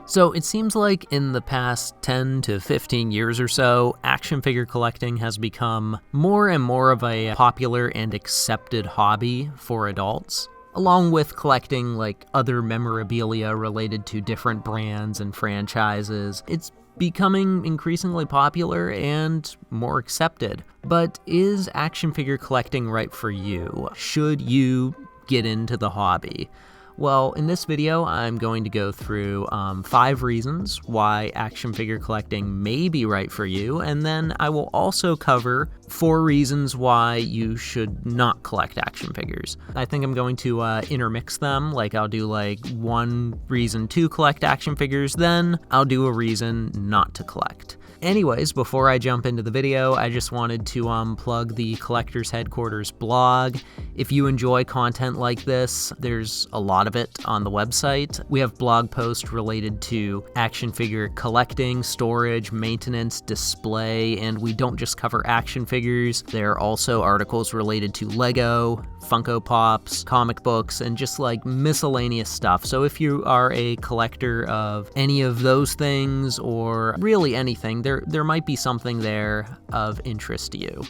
So it seems like in the past 10 to 15 years or so, action figure collecting has become more and more of a popular and accepted hobby for adults, along with collecting like other memorabilia related to different brands and franchises. It's becoming increasingly popular and more accepted. But is action figure collecting right for you? Should you get into the hobby? Well, in this video, I'm going to go through 5 reasons why action figure collecting may be right for you, and then I will also cover 4 reasons why you should not collect action figures. I think I'm going to intermix them, like I'll do like 1 reason to collect action figures, then I'll do a reason not to collect. Anyways, before I jump into the video, I just wanted to plug the Collectors Headquarters blog. If you enjoy content like this, there's a lot of it on the website. We have blog posts related to action figure collecting, storage, maintenance, display, and we don't just cover action figures. There are also articles related to Lego, Funko Pops, comic books, and just like miscellaneous stuff. So if you are a collector of any of those things, or really anything, there might be something there of interest to you.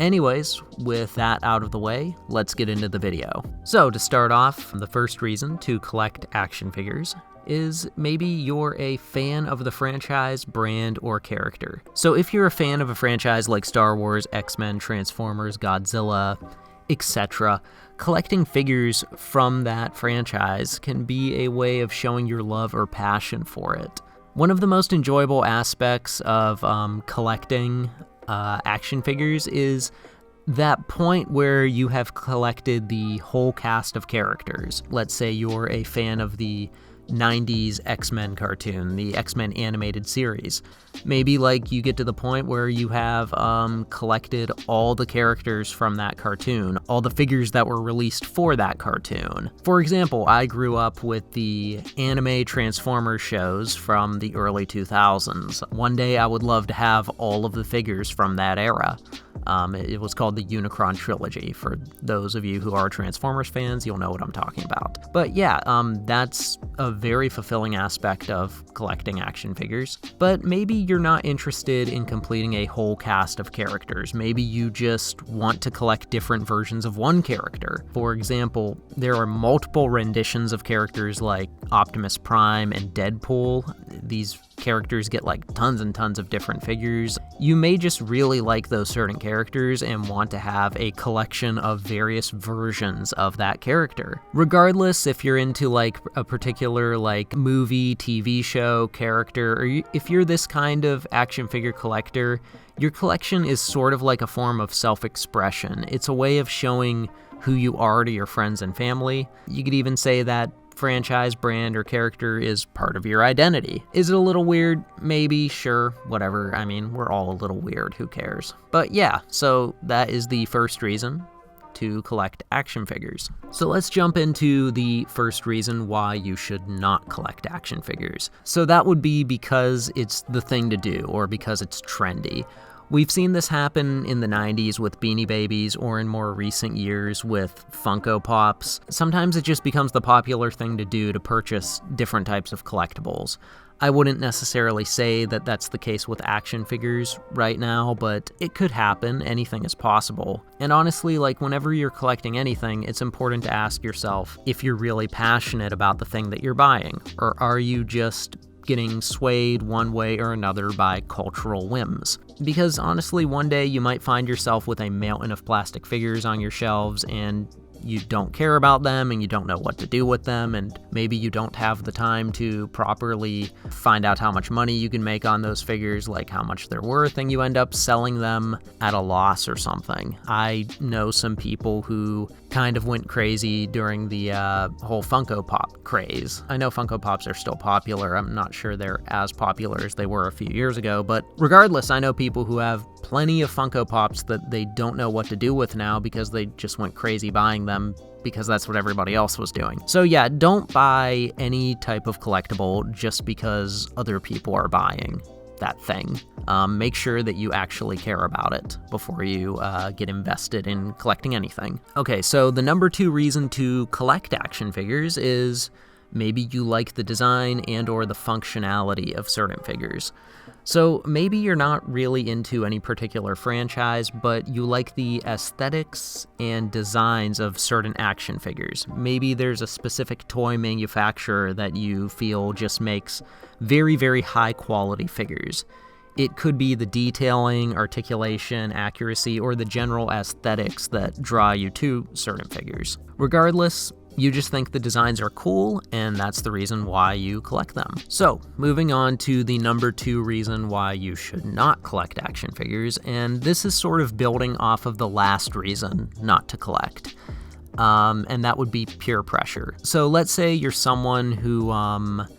Anyways, with that out of the way, let's get into the video. So to start off, the first reason to collect action figures is maybe you're a fan of the franchise, brand, or character. So if you're a fan of a franchise like Star Wars, X-Men, Transformers, Godzilla, etc., collecting figures from that franchise can be a way of showing your love or passion for it. One of the most enjoyable aspects of collecting action figures is that point where you have collected the whole cast of characters. Let's say you're a fan of the 90s X-Men cartoon, the X-Men animated series. Maybe like you get to the point where you have collected all the characters from that cartoon, all the figures that were released for that cartoon. For example, I grew up with the anime Transformers shows from the early 2000s. One day I would love to have all of the figures from that era. It was called the Unicron Trilogy. For those of you who are Transformers fans, you'll know what I'm talking about. But yeah, that's a very fulfilling aspect of collecting action figures. But maybe you're not interested in completing a whole cast of characters. Maybe you just want to collect different versions of one character. For example, there are multiple renditions of characters like Optimus Prime and Deadpool. These characters get like tons and tons of different figures. You may just really like those certain characters and want to have a collection of various versions of that character. Regardless if you're into like a particular like movie, TV show, character, or if you're this kind of action figure collector, your collection is sort of like a form of self-expression. It's a way of showing who you are to your friends and family. You could even say that franchise, brand, or character is part of your identity. Is it a little weird? Maybe, sure, whatever. I mean, we're all a little weird, who cares? But yeah, so that is the first reason to collect action figures. So let's jump into the first reason why you should not collect action figures. So that would be because it's the thing to do, or because it's trendy. We've seen this happen in the 90s with Beanie Babies, or in more recent years with Funko Pops. Sometimes it just becomes the popular thing to do to purchase different types of collectibles. I wouldn't necessarily say that that's the case with action figures right now, but it could happen. Anything is possible. And honestly, like whenever you're collecting anything, it's important to ask yourself if you're really passionate about the thing that you're buying, or are you just getting swayed one way or another by cultural whims. Because honestly, one day you might find yourself with a mountain of plastic figures on your shelves and you don't care about them and you don't know what to do with them, and maybe you don't have the time to properly find out how much money you can make on those figures, like how much they're worth, and you end up selling them at a loss or something. I know some people who kind of went crazy during the whole Funko Pop craze. I know Funko Pops are still popular. I'm not sure they're as popular as they were a few years ago, but regardless, I know people who have plenty of Funko Pops that they don't know what to do with now because they just went crazy buying them because that's what everybody else was doing. So yeah, don't buy any type of collectible just because other people are buying that thing. Make sure that you actually care about it before you get invested in collecting anything. Okay, so the number 2 reason to collect action figures is Maybe you like the design and or the functionality of certain figures. So maybe you're not really into any particular franchise, but you like the aesthetics and designs of certain action figures. Maybe there's a specific toy manufacturer that you feel just makes very, very high quality figures. It could be the detailing, articulation, accuracy, or the general aesthetics that draw you to certain figures. Regardless, you just think the designs are cool, and that's the reason why you collect them. So, moving on to the number 2 reason why you should not collect action figures, and this is sort of building off of the last reason not to collect. And that would be peer pressure. So let's say you're someone who,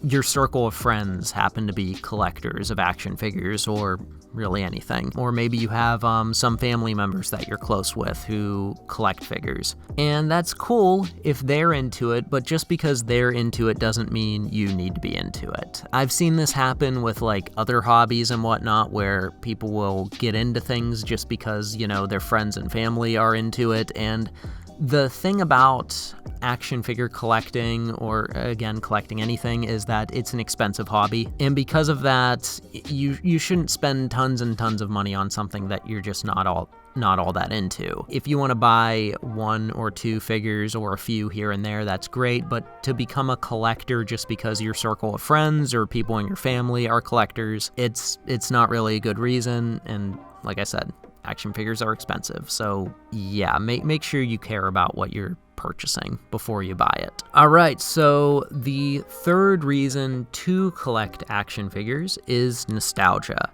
your circle of friends happen to be collectors of action figures or really anything. Or maybe you have some family members that you're close with who collect figures. And that's cool if they're into it, but just because they're into it doesn't mean you need to be into it. I've seen this happen with like other hobbies and whatnot where people will get into things just because, their friends and family are into it. And the thing about action figure collecting, or again, collecting anything, is that it's an expensive hobby. And because of that, you shouldn't spend tons and tons of money on something that you're just not all that into. If you want to buy 1 or 2 figures or a few here and there, that's great, but to become a collector just because your circle of friends or people in your family are collectors, it's not really a good reason. And like I said, action figures are expensive, so yeah, make sure you care about what you're purchasing before you buy it. All right, so the third reason to collect action figures is nostalgia.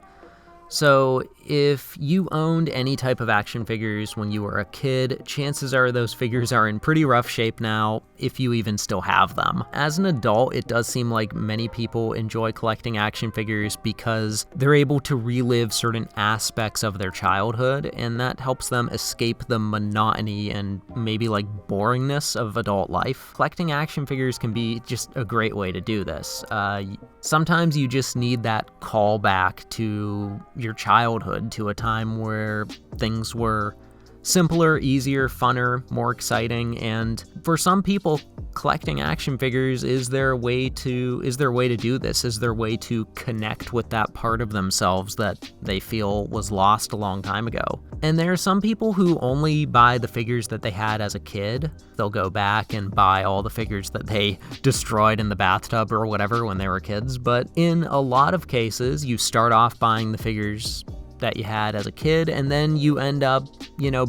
So if you owned any type of action figures when you were a kid, chances are those figures are in pretty rough shape now, if you even still have them. As an adult, it does seem like many people enjoy collecting action figures because they're able to relive certain aspects of their childhood, and that helps them escape the monotony and maybe like boringness of adult life. Collecting action figures can be just a great way to do this. Sometimes you just need that callback to your childhood, to a time where things were simpler, easier, funner, more exciting, and for some people, collecting action figures is their way to do this, is their way to connect with that part of themselves that they feel was lost a long time ago. And there are some people who only buy the figures that they had as a kid. They'll go back and buy all the figures that they destroyed in the bathtub or whatever when they were kids, but in a lot of cases, you start off buying the figures that you had as a kid, and then you end up,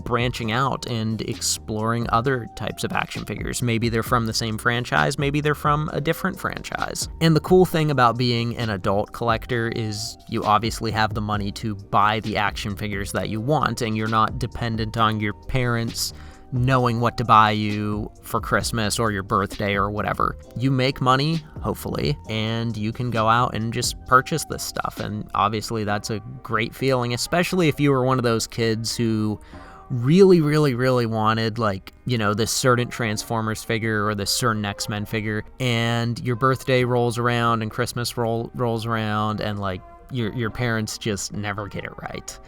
branching out and exploring other types of action figures. Maybe they're from the same franchise, maybe they're from a different franchise. And the cool thing about being an adult collector is you obviously have the money to buy the action figures that you want, and you're not dependent on your parents knowing what to buy you for Christmas or your birthday or whatever. You make money, hopefully, and you can go out and just purchase this stuff. And obviously that's a great feeling, especially if you were one of those kids who really, really, really wanted this certain Transformers figure or this certain X-Men figure, and your birthday rolls around and Christmas rolls around, and your parents just never get it right.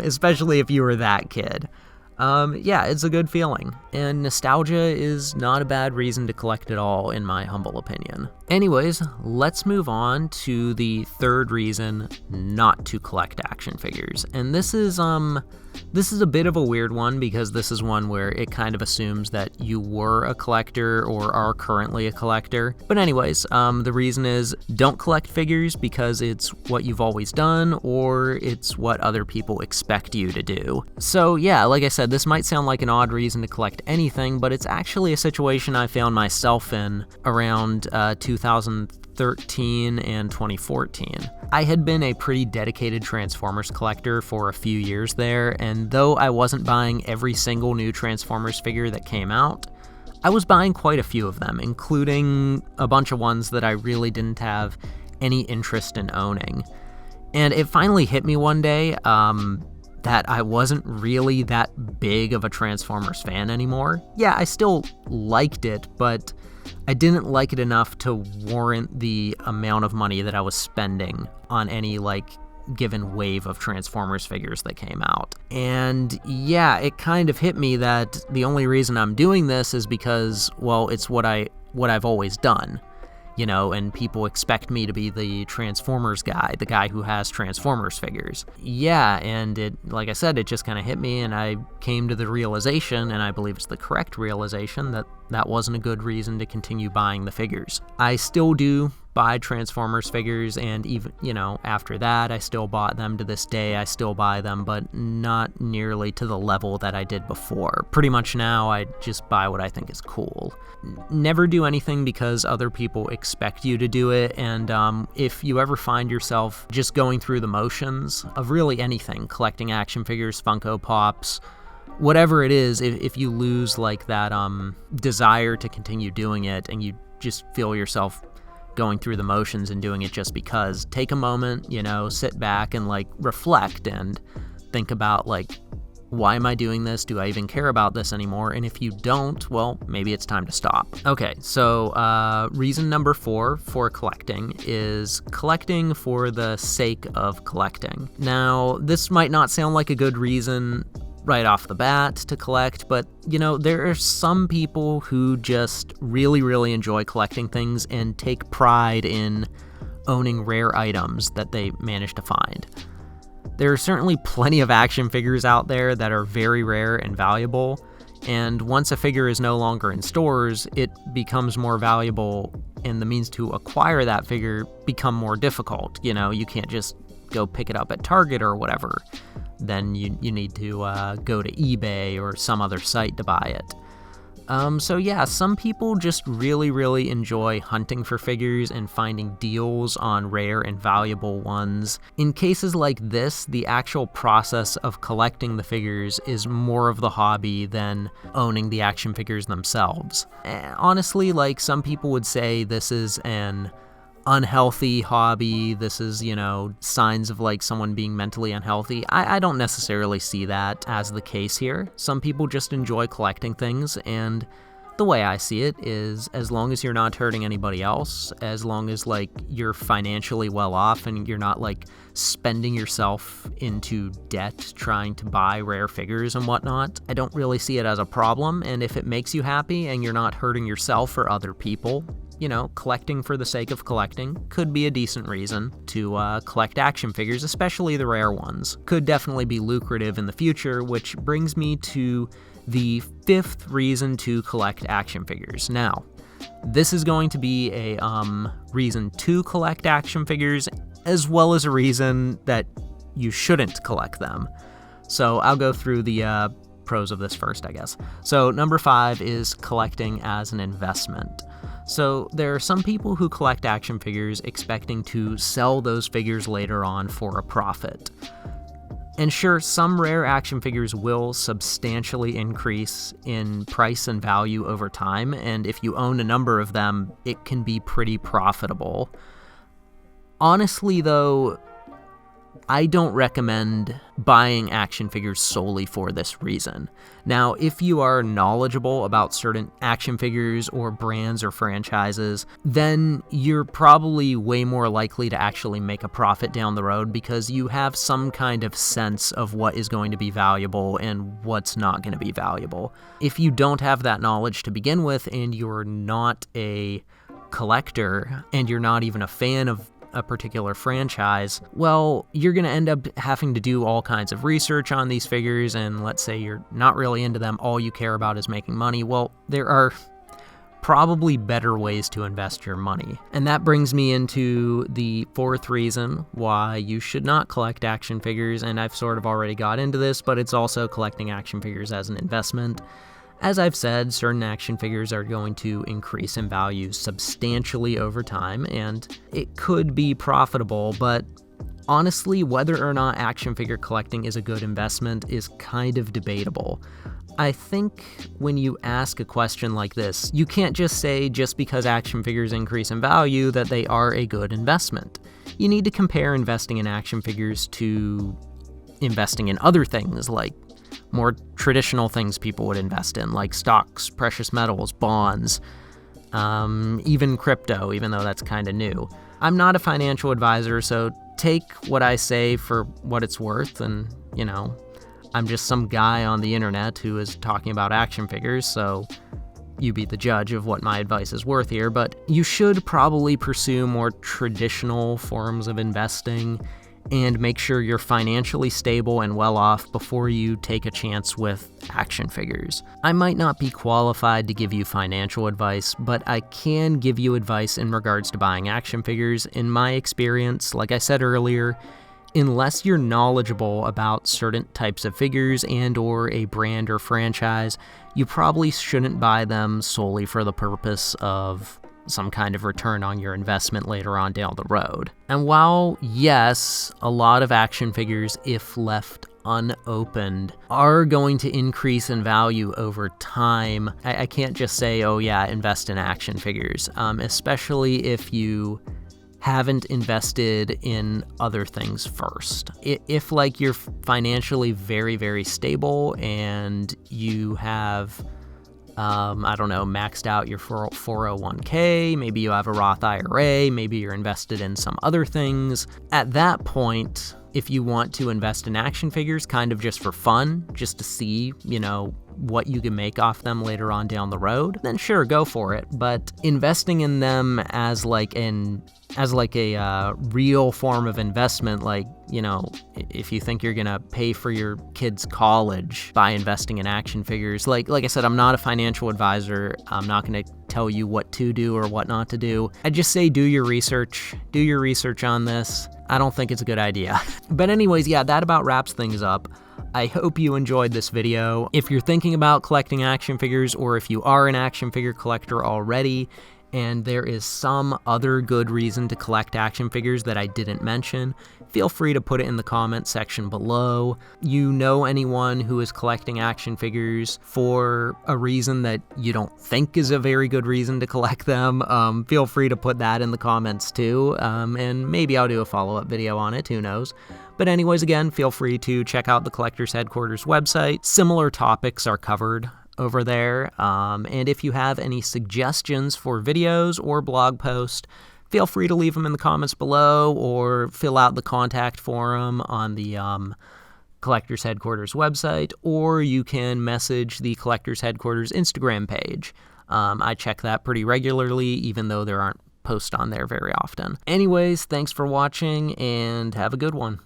Especially if you were that kid. It's a good feeling, and nostalgia is not a bad reason to collect at all, in my humble opinion. Anyways, let's move on to the third reason not to collect action figures, and this is a bit of a weird one because this is one where it kind of assumes that you were a collector or are currently a collector. But anyways, the reason is don't collect figures because it's what you've always done or it's what other people expect you to do. So yeah, like I said, this might sound like an odd reason to collect anything, but it's actually a situation I found myself in around 2013 and 2014. I had been a pretty dedicated Transformers collector for a few years there, and though I wasn't buying every single new Transformers figure that came out, I was buying quite a few of them, including a bunch of ones that I really didn't have any interest in owning. And it finally hit me one day that I wasn't really that big of a Transformers fan anymore. Yeah, I still liked it, but I didn't like it enough to warrant the amount of money that I was spending on any given wave of Transformers figures that came out. And yeah, it kind of hit me that the only reason I'm doing this is because, well, it's what I what I've always done, and people expect me to be the Transformers guy, the guy who has Transformers figures. Yeah, and like I said, it just kind of hit me, and I came to the realization, and I believe it's the correct realization, that that wasn't a good reason to continue buying the figures. I still do buy Transformers figures, and even, after that, I still bought them. To this day, I still buy them, but not nearly to the level that I did before. Pretty much now, I just buy what I think is cool. Never do anything because other people expect you to do it, and if you ever find yourself just going through the motions of really anything, collecting action figures, Funko Pops, whatever it is, if you lose like that desire to continue doing it, and you just feel yourself going through the motions and doing it just because, take a moment, sit back and reflect and think about why am I doing this? Do I even care about this anymore? And if you don't, well, maybe it's time to stop. Okay, so reason number 4 for collecting is collecting for the sake of collecting. Now, this might not sound like a good reason right off the bat to collect, but there are some people who just really, really enjoy collecting things and take pride in owning rare items that they manage to find. There are certainly plenty of action figures out there that are very rare and valuable, and once a figure is no longer in stores, it becomes more valuable, and the means to acquire that figure become more difficult. You can't just go pick it up at Target or whatever. Then you need to go to eBay or some other site to buy it. So yeah, some people just really, really enjoy hunting for figures and finding deals on rare and valuable ones. In cases like this, the actual process of collecting the figures is more of the hobby than owning the action figures themselves. Honestly, some people would say this is an unhealthy hobby, this is, signs of someone being mentally unhealthy. I don't necessarily see that as the case here. Some people just enjoy collecting things, and the way I see it is, as long as you're not hurting anybody else, as long as you're financially well off and you're not spending yourself into debt trying to buy rare figures and whatnot, I don't really see it as a problem. And if it makes you happy and you're not hurting yourself or other people, collecting for the sake of collecting could be a decent reason to collect action figures, especially the rare ones. Could definitely be lucrative in the future, which brings me to the 5th reason to collect action figures. Now, this is going to be a reason to collect action figures, as well as a reason that you shouldn't collect them. So I'll go through the pros of this first, I guess. So number 5 is collecting as an investment. So there are some people who collect action figures expecting to sell those figures later on for a profit. And sure, some rare action figures will substantially increase in price and value over time, and if you own a number of them, it can be pretty profitable. Honestly, though, I don't recommend buying action figures solely for this reason. Now, if you are knowledgeable about certain action figures or brands or franchises, then you're probably way more likely to actually make a profit down the road because you have some kind of sense of what is going to be valuable and what's not going to be valuable. If you don't have that knowledge to begin with and you're not a collector and you're not even a fan of a particular franchise, well, you're going to end up having to do all kinds of research on these figures, and let's say you're not really into them, all you care about is making money. Well, there are probably better ways to invest your money. And that brings me into the 4th reason why you should not collect action figures, and I've sort of already got into this, but it's also collecting action figures as an investment. As I've said, certain action figures are going to increase in value substantially over time, and it could be profitable, but honestly, whether or not action figure collecting is a good investment is kind of debatable. I think when you ask a question like this, you can't just say just because action figures increase in value that they are a good investment. You need to compare investing in action figures to investing in other things, like more traditional things people would invest in, like stocks, precious metals, bonds, even crypto, even though that's kind of new. I'm not a financial advisor, so take what I say for what it's worth, and, I'm just some guy on the internet who is talking about action figures, so you be the judge of what my advice is worth here, but you should probably pursue more traditional forms of investing and make sure you're financially stable and well off before you take a chance with action figures. I might not be qualified to give you financial advice, but I can give you advice in regards to buying action figures. In my experience, like I said earlier, unless you're knowledgeable about certain types of figures and/or a brand or franchise, you probably shouldn't buy them solely for the purpose of some kind of return on your investment later on down the road. And while, yes, a lot of action figures, if left unopened, are going to increase in value over time, I can't just say, oh yeah, invest in action figures, especially if you haven't invested in other things first. If like you're financially very, very stable and you have I don't know, maxed out your 401k, maybe you have a Roth IRA, maybe you're invested in some other things. At that point, if you want to invest in action figures kind of just for fun, just to see, what you can make off them later on down the road, then sure, go for it. But investing in them as like a real form of investment, like, if you think you're gonna pay for your kid's college by investing in action figures, like I said, I'm not a financial advisor. I'm not gonna tell you what to do or what not to do. I just say do your research on this. I don't think it's a good idea. But anyways, yeah, that about wraps things up. I hope you enjoyed this video. If you're thinking about collecting action figures, or if you are an action figure collector already, and there is some other good reason to collect action figures that I didn't mention, feel free to put it in the comment section below. You know anyone who is collecting action figures for a reason that you don't think is a very good reason to collect them, feel free to put that in the comments too, and maybe I'll do a follow-up video on it, who knows. But anyways, again, feel free to check out the Collectors Headquarters website. Similar topics are covered over there, and if you have any suggestions for videos or blog posts, feel free to leave them in the comments below or fill out the contact form on the Collectors Headquarters website, or you can message the Collectors Headquarters Instagram page. I check that pretty regularly, even though there aren't posts on there very often. Anyways, thanks for watching and have a good one.